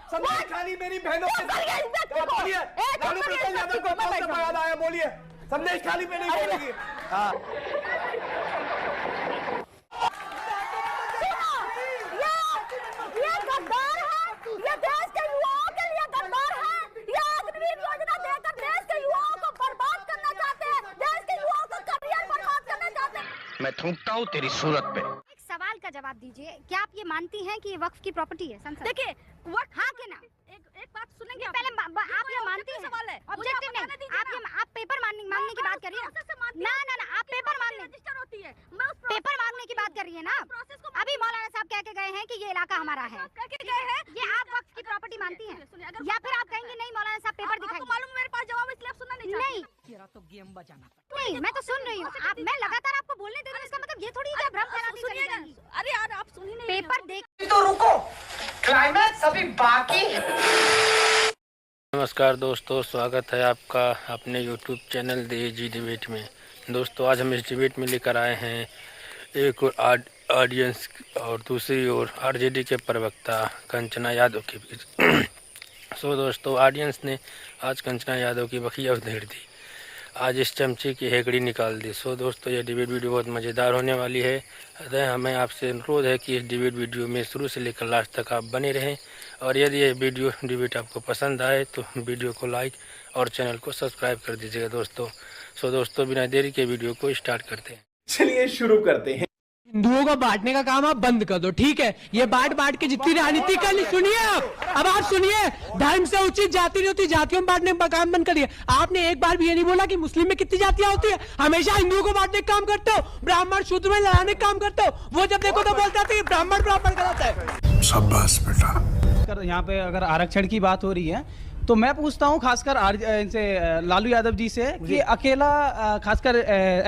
संदेश खाली मेरी बहनों के साथ बोलिए। लालू प्रसाद यादव को कौन सा बयान आया, बोलिए। संदेश खाली पे नहीं बोलेगी। हाँ, ये गद्दार है, ये देश के युवाओं के लिए गद्दार है। ये अग्निवीर योजना देकर देश के युवाओं को बर्बाद करना चाहते हैं, देश के युवाओं को करियर बर्बाद करना चाहते हैं। मैं थूकता हूँ तेरी सूरत पे। एक सवाल का जवाब दीजिए, क्या आप ये मानती हैं कि ये वक्फ की प्रॉपर्टी है? संसद देखिए वक्त हाँ कि ना? एक बात सुनेंगे पहले आप ये मानती हैं? सवाल है, ऑब्जेक्टिव नहीं, आप पेपर मांगने की बात कर रही है ना? ना आप पेपर मांगने रजिस्टर होती है, पेपर मांगने की बात कर रही है ना? अभी मौलाना साहब कह के गए हैं कि ये इलाका हमारा है, ये आप वक्फ की प्रॉपर्टी मानती हैं या फिर आप कहेंगे नहीं मौलाना साहब पेपर दिखाएंगे? मालूम मेरे पास जवाब, इसलिए आप सुनना नहीं। तो गेम बजाना नहीं, मैं तो सुन रही हूँ। आप मैं लगातार आपको बोलने दे रही हूँ, इसका मतलब ये थोड़ी है भ्रम फैलाने की चली जाएगी। अरे यार आप सुनिए नहीं, पेपर देख तो रुको, क्लाइमैक्स अभी बाकी है। नमस्कार दोस्तों, स्वागत है आपका अपने YouTube चैनल देजी डिबेट में। दोस्तों आज हम इस डिबेट में लेकर आए हैं एक और ऑडियंस और दूसरी ओर आरजेडी के प्रवक्ता कंचना यादव के बीच। सो दोस्तों ऑडियंस ने आज कंचना यादव की बखिया उधेड़ दी, आज इस चमचे की हेकड़ी निकाल दी। सो दोस्तों ये डिबेट वीडियो बहुत मज़ेदार होने वाली है। अतः हमें आपसे अनुरोध है कि इस डिबेट वीडियो में शुरू से लेकर लास्ट तक आप बने रहें, और यदि ये वीडियो डिबेट आपको पसंद आए तो वीडियो को लाइक और चैनल को सब्सक्राइब कर दीजिएगा दोस्तों। सो दोस्तों बिना देरी के वीडियो को स्टार्ट करते हैं। चलिए शुरू करते हैं। हिंदुओं को बांटने का काम आप बंद कर दो, ठीक है? ये बांट के जितनी राजनीति कर ली, सुनिए अब आप सुनिए। धर्म से उचित जाति नहीं होती, जातियों में बांटने का काम बंद करिए। आपने एक बार भी ये नहीं बोला कि मुस्लिम में कितनी जातियां होती है। हमेशा हिंदुओं को बांटने का काम करते हो, ब्राह्मण शूद्र में लड़ाने का काम करते हो। वो जब देखो तो बोलते हैं ब्राह्मण ब्राह्मण कराता है। शाबाश बेटा। यहाँ पे अगर आरक्षण की बात हो रही है तो मैं पूछता हूँ खासकर इनसे लालू यादव जी से कि अकेला खासकर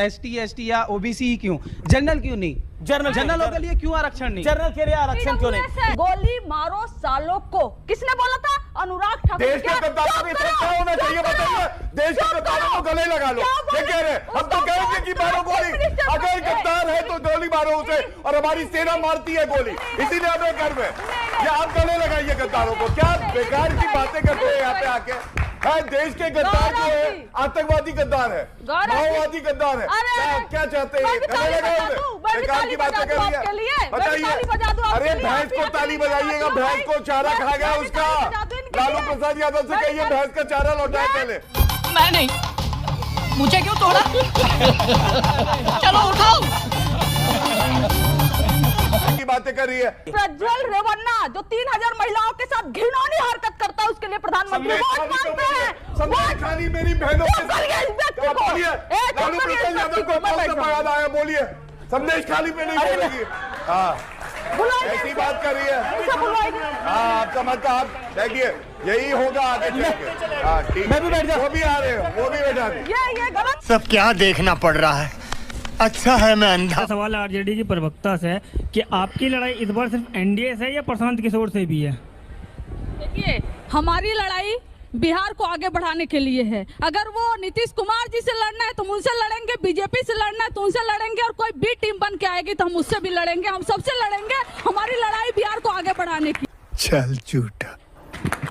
ST ST या OBC क्यों, जनरल क्यों नहीं? जनरलों के लिए क्यों आरक्षण नहीं? जनरल के लिए आरक्षण क्यों नहीं? गोली मारो सालों को, किसने बोला था? अनुराग ठाकुर। देश के गद्दारों की तरफ क्या होना चाहिए बताइए? देश के गद्दारों को गले लगा लो। ये कह रहे हम तो कहेंगे कि मारो गोली, अगर गद्दार है तो गोली मारो उसे, और हमारी सेना मारती है गोली, इसीलिए हमें गर्व है। ये आप गले लगाइए गद्दारों को। क्या बेकार की बातें करते हैं यहाँ पे आके? है देश के गद्दार जो है आतंकवादी गद्दार है, माओवादी गद्दार है। क्या चाहते हैं? गले लगाओ, बेकार की बातें कर रही है। बताइए, अरे भैंस को ताली बजाइएगा, भैंस को चारा खा गया उसका। लालू प्रसाद यादव से कहिए भैंस का चारा लौटाए पहले। मैं नहीं, मुझे क्यों तोड़ा? चलो उठाओ। की बातें कर रही है। प्रज्वल रेवन्ना जो 3000 महिलाओं के साथ घिनौनी हरकत करता है, उसके लिए प्रधानमंत्री वोट मांगते हैं। संदेश खाली मेरी बहनों के साथ बोलिए। लालू प्रसाद यादव को कौन सा बयान आया, बोलिए। संदेश खाली पे नहीं बोलेगी। हाँ ऐसी बात कर रही है। हाँ आपका मतलब आप देखिए यही होगा आगे चल के। हाँ ठीक, मैं भी बैठ जाऊँ। वो भी आ रहे हो, वो भी बैठा दे। ये गलत। सब क्या देखना पड़ रहा है? अच्छा है मैं अंधा। सवाल आरजेडी की प्रवक्ता से कि आपकी लड़ाई इस बार सिर्फ एनडीए से या प्रशांत किशोर से भी है? देखिए हमारी लड़ाई बिहार को आगे बढ़ाने के लिए है। अगर वो नीतीश कुमार जी से लड़ना है तो उनसे लड़ेंगे, बीजेपी से लड़ना है तो उनसे लड़ेंगे, और कोई भी टीम बन के आएगी तो हम उससे भी लड़ेंगे, हम सबसे लड़ेंगे। हमारी लड़ाई बिहार को आगे बढ़ाने की। चल झूठा।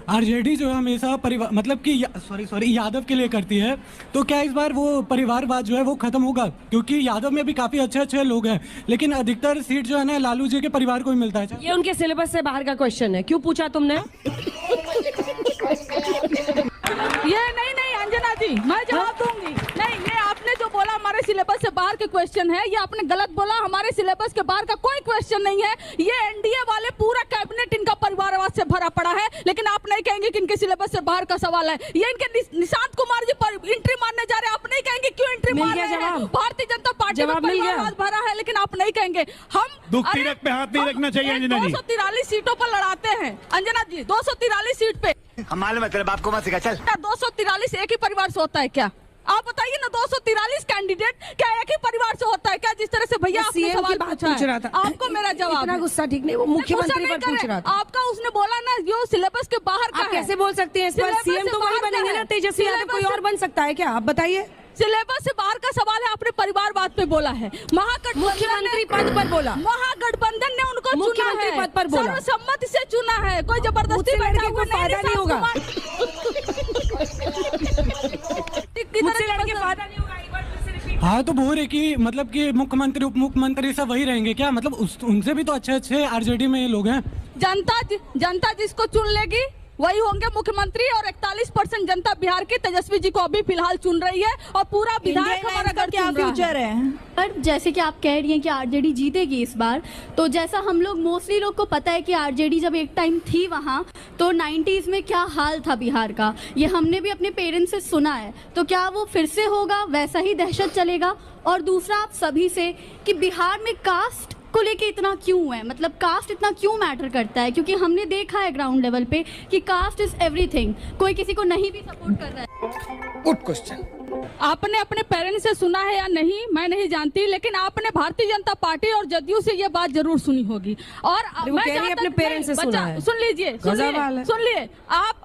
आरजेडी जो है हमेशा परिवार मतलब कि सॉरी यादव के लिए करती है, तो क्या इस बार वो परिवारवाद जो है वो खत्म होगा? क्योंकि यादव में भी काफी अच्छे लोग हैं, लेकिन अधिकतर सीट जो है ना लालू जी के परिवार को ही मिलता है। ये उनके सिलेबस से बाहर का क्वेश्चन है, क्यों पूछा तुमने? ये नहीं अंजना जी, मैं जवाब दूंगी। नहीं, ये आपने जो बोला हमारे सिलेबस से बाहर के क्वेश्चन है, ये आपने गलत बोला। हमारे सिलेबस के बाहर का कोई क्वेश्चन नहीं है। ये एनडीए वाले पूरा कैबिनेट इनका परिवारवाद से भरा पड़ा है, लेकिन आप नहीं कहेंगे कि इनके सिलेबस से बाहर का सवाल है। ये इनके निशांत कुमार जी पर एंट्री मारने जा रहे हैं, आप नहीं कहेंगे क्यों एंट्री मार रहे हैं? भारतीय जनता पार्टी में परिवारवाद भरा है, लेकिन आप नहीं कहेंगे। हम दुख तीरथ पे हाथ नहीं रखना चाहिए अंजना जी। 243 सीटों पर लड़ाते हैं अंजना जी, 243 सीट पे। हमारे में तेरे बाप को मत सिखा, चल। 243 एक ही परिवार से होता है क्या? आप बताइए ना, 243 कैंडिडेट क्या एक ही परिवार से होता है क्या? जिस तरह से भैया आपने सवाल पूछा है, आपको मेरा जवाब। इतना गुस्सा ठीक नहीं, वो मुख्यमंत्री पर पूछ रहा था। आपका उसने बोला ना जो सिलेबस के बाहर का आप कैसे बोल सकती हैं? इस पर सीएम तो वही बनेंगे ना, तेजस्वी यादव कोई और बन सकता है क्या? आप बताइए। सिलेबस से बाहर का सवाल है, आपने परिवारवाद पे बोला है, मुख्यमंत्री पद पर बोला, महागठबंधन ने उनको चुना मुख्यमंत्री है, पद पर बोला, सर्वसम्मति से चुना है, कोई जबरदस्ती बैठा हुआ फायदा नहीं होगा, हाँ तो बोल रहे कि मतलब कि मुख्यमंत्री उप मुख्यमंत्री सब वही रहेंगे क्या? मतलब उनसे भी तो अच्छे आरजेडी में लोग हैं। जनता जिसको चुन लेगी वही होंगे मुख्यमंत्री, और 41% जनता बिहार की तेजस्वी जी को अभी फिलहाल चुन रही है, और पूरा विधायक हमारा गढ़ क्या फ्यूचर है। पर जैसे कि आप कह रही हैं कि आरजेडी जीतेगी इस बार, तो जैसा हम लोग मोस्टली लोग को पता है कि आरजेडी जब एक टाइम थी वहाँ, तो 90s में क्या हाल था बिहार का, ये हमने भी अपने पेरेंट्स से सुना है। तो क्या वो फिर से होगा, वैसा ही दहशत चलेगा? और दूसरा आप सभी से कि बिहार में कास्ट को लेके इतना क्यों है, मतलब कास्ट इतना क्यों मैटर करता है? क्योंकि हमने देखा है ग्राउंड लेवल पे कि कास्ट इज एवरीथिंग, कोई किसी को नहीं भी सपोर्ट कर रहा है। Good question. आपने अपने पेरेंट्स से सुना है या नहीं मैं नहीं जानती, लेकिन आपने भारतीय जनता पार्टी और जदयू से ये बात जरूर सुनी होगी। और मैं अपने पेरेंट्स से सुना है। सुन लीजिए,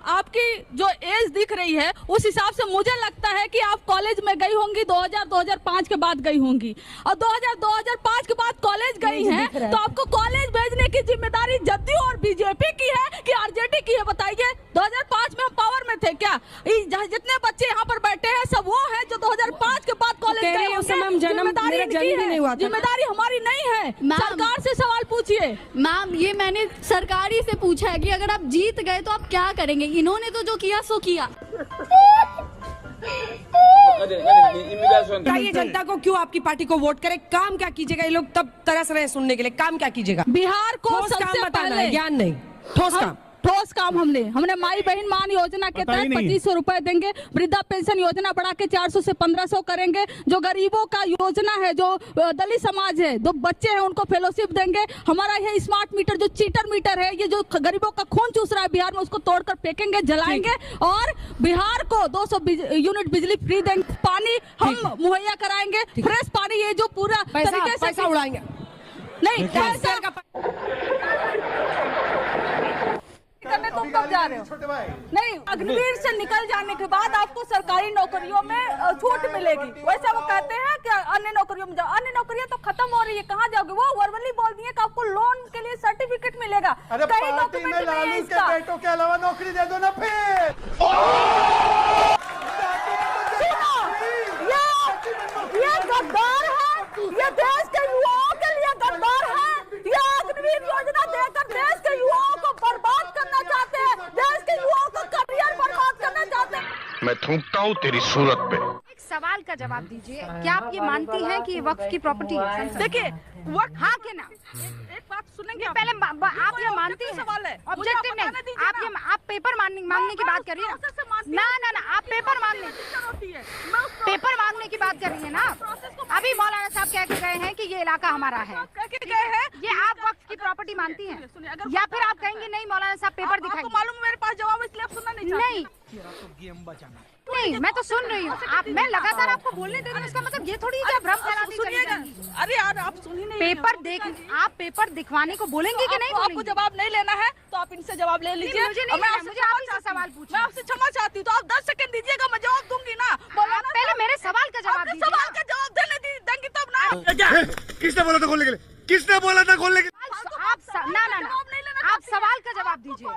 आपकी जो एज दिख रही है उस हिसाब से मुझे लगता है कि आप कॉलेज में गई होंगी 2000-2005 के बाद गई होंगी, और 2000-2005 के बाद कॉलेज गई हैं, तो आपको कॉलेज भेजने की जिम्मेदारी जदयू और बीजेपी की है कि आरजेडी की है? बताइए, 2005 में हम पावर में थे क्या? जितने बच्चे यहाँ पर बैठे हैं सब वो है जो 2005 के बाद कॉलेज गए होंगे। जिम्मेदारी हमारी नहीं है, सरकार से सवाल पूछिए। मैम ये मैंने सरकारी से पूछा है कि अगर आप जीत गए तो आप क्या करेंगे? इन्होंने तो जो किया सो किया। बताइए जनता को क्यों आपकी पार्टी को वोट करे, काम क्या कीजिएगा? ये लोग तब तरस रहे सुनने के लिए, काम क्या कीजिएगा? बिहार को सबसे पहले ज्ञान नहीं, ठोस काम हमने माई बहन मान योजना के तहत 2500 रुपए देंगे, वृद्धा पेंशन योजना बढ़ा के 400 से 1500 करेंगे, जो गरीबों का योजना है, जो दलित समाज है, जो बच्चे हैं उनको फेलोशिप देंगे। हमारा ये स्मार्ट मीटर जो चीटर मीटर है, ये जो गरीबों का खून चूस रहा है बिहार में, उसको तोड़कर फेंकेंगे, जलाएंगे, और बिहार को 200 यूनिट बिजली फ्री देंगे, पानी हम मुहैया कराएंगे, फ्रेश पानी, ये जो पूरा तरीके से पैसा उड़ाएंगे नहीं करने तुम कब जा रहे हो? नहीं, अग्निवीर से निकल जाने के बाद आपको सरकारी नौकरियों में छूट मिलेगी, वैसे वो कहते हैं कि अन्य नौकरियों में जाओ। अन्य नौकरियां तो खत्म हो रही है, कहाँ जाओगे? वो वर्बली बोल दिए कि आपको लोन के लिए सर्टिफिकेट मिलेगा। कई डॉक्यूमेंट नहीं है इसका। बेटों के अलावा नौकरी दे दो ना फिर। ये गद्दार है, ये देश के युवाओं के लिए गद्दार है। ये अग्निवीर योजना देकर देश के युवाओं को बर्बाद करना चाहते हैं, देश के युवाओं का करियर बर्बाद करना चाहते हैं। मैं थूकता हूँ तेरी सूरत पे। एक सवाल का जवाब दीजिए, क्या आप ये मानती हैं कि वक्फ की प्रॉपर्टी है? देखिए, वक्त हाँ के ना? एक बात सुनेंगे पहले आप ये मानती हैं? सवाल है, ऑब्जेक्टिव नहीं, आप पेपर मांगने की बात कर रही है ना? ना आप पेपर मांगने की बात कर रही है ना? अभी मौलाना साहब कह के गए हैं कि ये इलाका हमारा है, ये आप वक्त की प्रॉपर्टी मानती हैं? या फिर आप कहेंगे नहीं मौलाना साहब पेपर दिखाइए? मालूम मेरे पास जवाब, इसलिए आप सुनना नहीं। नहीं, मैं तो सुन रही हूँ, मैं लगातार आपको बोलने दे रही हूँ, इसका मतलब ये थोड़ी है भ्रम फैलाती है। अरे यार आप सुनिए नहीं, आप पेपर दिखवाने को बोलेंगे कि नहीं? आपको जवाब नहीं लेना है तो आप इनसे जवाब ले लीजिए। मुझे आपसे सवाल पूछना, मैं आपसे क्षमा चाहती हूँ, तो आप 10 सेकंड दीजिएगा, मैं जवाब दूंगी ना। पहले मेरे सवाल का जवाब दीजिए। सवाल का जवाब देंगी तब ना। किसने बोला था खोलने के लिए? किसने बोला था खोलने के लिए? आप सवाल का जवाब दीजिए,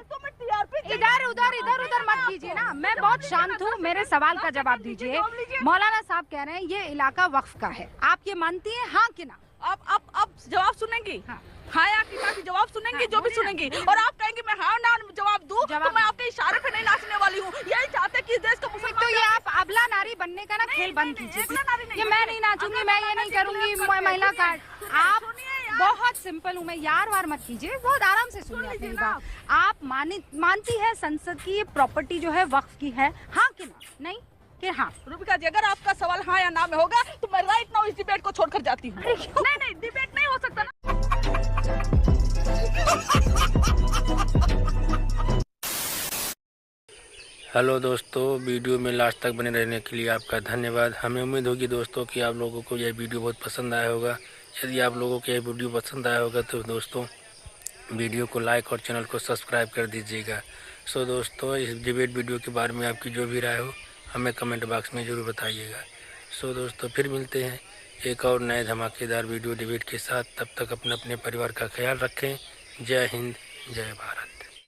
इधर उधर मत कीजिए ना। मैं बहुत शांत हूँ, मेरे सवाल का जवाब दीजिए। मौलाना साहब कह रहे हैं ये इलाका वक्फ का है, आप ये मानती हैं हाँ कि ना? आप जवाब सुनेंगी? हाँ या कि जवाब सुनेंगी? जो भी सुनेंगी, और आप कहेंगे मैं हाँ ना जवाब दूं, तो मैं आपके इशारे पे नहीं नाचने वाली हूँ। यही चाहते कि देश का मुसलमान, तो ये आप अबला नारी बनने का ना खेल बंद कीजिए। ये मैं नहीं नाचूंगी, मैं ये नहीं करूंगी, महिला कार्ड। आप बहुत सिंपल हूँ मैं, यार वार मत कीजिए, बहुत आराम से सुनिए अपनी बात। आप मानती है संसद की ये प्रॉपर्टी जो है वक्फ की है, हाँ कि ना? नहीं कि हाँ? रूबिका जी, अगर आपका सवाल हाँ या ना में होगा तो मैं राइट नाउ इस डिबेट को छोड़कर जाती हूँ। नहीं डिबेट नहीं हो सकता ना। हेलो दोस्तों, वीडियो में लास्ट तक बने रहने के लिए आपका धन्यवाद। हमें उम्मीद होगी दोस्तों कि आप लोगों को यह वीडियो बहुत पसंद आया होगा। यदि आप लोगों को यह वीडियो पसंद आया होगा तो दोस्तों वीडियो को लाइक और चैनल को सब्सक्राइब कर दीजिएगा। सो दोस्तों, इस डिबेट वीडियो के बारे में आपकी जो भी राय हो हमें कमेंट बॉक्स में ज़रूर बताइएगा। सो दोस्तों फिर मिलते हैं एक और नए धमाकेदार वीडियो डिबेट के साथ। तब तक अपने अपने परिवार का ख्याल रखें। जय हिंद, जय भारत।